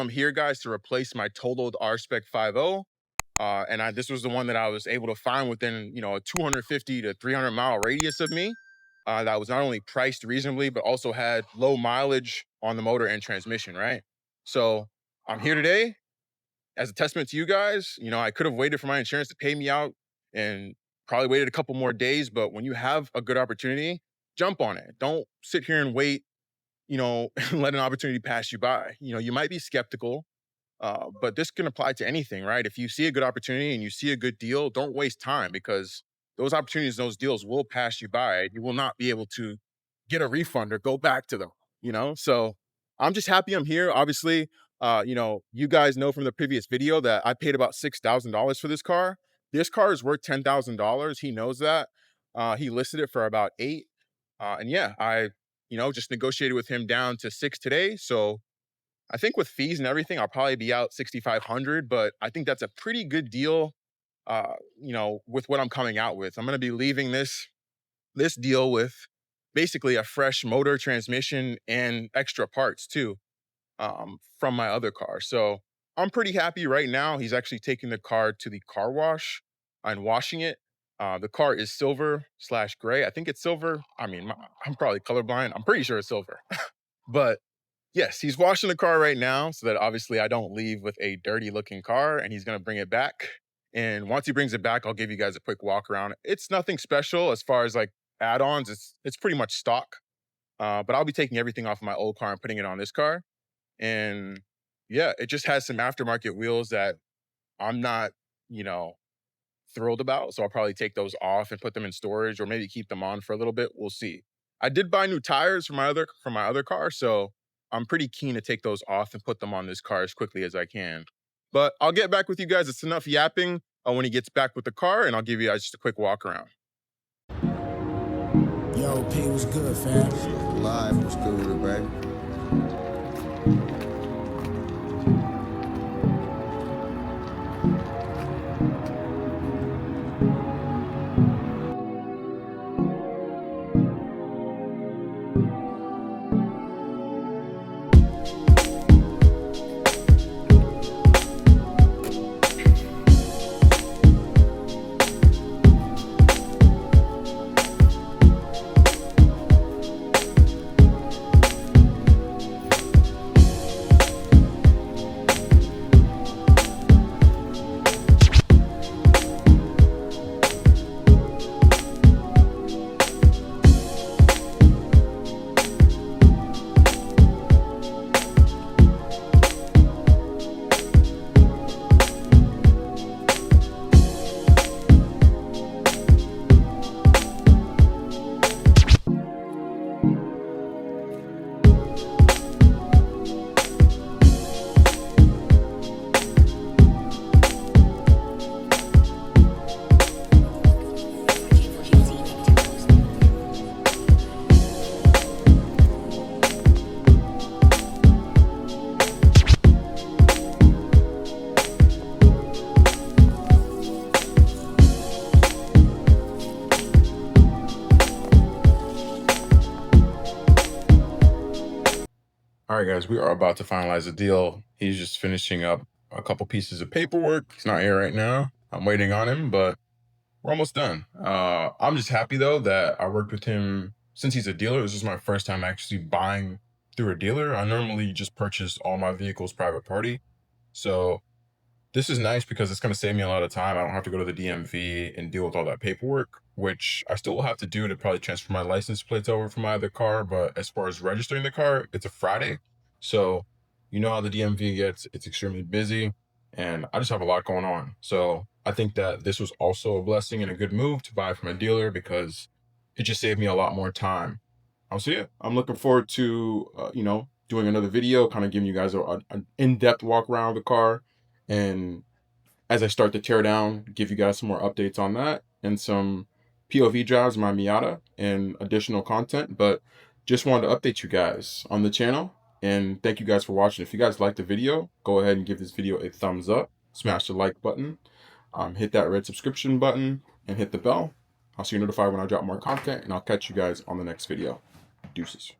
I'm here, guys, to replace my totaled R-Spec 5.0. This was the one that I was able to find within, a 250 to 300 mile radius of me. That was not only priced reasonably, but also had low mileage on the motor and transmission, right? So I'm here today as a testament to you guys. I could have waited for my insurance to pay me out and probably waited a couple more days, but when you have a good opportunity, jump on it. Don't sit here and wait, and let an opportunity pass you by. You might be skeptical, but this can apply to anything, right? If you see a good opportunity and you see a good deal, don't waste time, because those opportunities, those deals will pass you by. You will not be able to get a refund or go back to them. So I'm just happy I'm here. Obviously, you guys know from the previous video that I paid about $6,000 for this car. This car is worth $10,000. He knows that. He listed it for about 8. And yeah, I, just negotiated with him down to 6 today. So I think with fees and everything, I'll probably be out 6,500, but I think that's a pretty good deal. With what I'm coming out with, I'm going to be leaving this deal with basically a fresh motor, transmission, and extra parts too, from my other car. So I'm pretty happy right now. He's actually taking the car to the car wash and washing it. The car is silver/gray. I think it's silver. I mean, I'm probably colorblind. I'm pretty sure it's silver, but yes, he's washing the car right now so that obviously I don't leave with a dirty looking car, and he's going to bring it back. And once he brings it back, I'll give you guys a quick walk around. It's nothing special as far as like add-ons. It's pretty much stock. But I'll be taking everything off of my old car and putting it on this car. And yeah, it just has some aftermarket wheels that I'm not, you know, thrilled about. So I'll probably take those off and put them in storage, or maybe keep them on for a little bit. We'll see. I did buy new tires for my other car, so I'm pretty keen to take those off and put them on this car as quickly as I can. But I'll get back with you guys. It's enough yapping when he gets back with the car, and I'll give you guys just a quick walk around. Yo, P, what's good, fam? Live, what's good with it, baby? All right, guys, we are about to finalize the deal. He's just finishing up a couple pieces of paperwork. He's not here right now. I'm waiting on him, but we're almost done. I'm just happy, though, that I worked with him since he's a dealer. This is my first time actually buying through a dealer. I normally just purchase all my vehicles private party. So this is nice because it's going to save me a lot of time. I don't have to go to the DMV and deal with all that paperwork, which I still will have to do to probably transfer my license plates over from my other car. But as far as registering the car, it's a Friday. So you know how the DMV gets. It's extremely busy, and I just have a lot going on. So I think that this was also a blessing and a good move to buy from a dealer, because it just saved me a lot more time. So yeah, I'm looking forward to, doing another video, kind of giving you guys an in-depth walk around the car. And as I start to tear down, give you guys some more updates on that and some POV drives, my Miata, and additional content. But just wanted to update you guys on the channel, and thank you guys for watching. If you guys liked the video, go ahead and give this video a thumbs up, smash the like button, hit that red subscription button, and hit the bell. I'll see you notified when I drop more content, and I'll catch you guys on the next video. Deuces.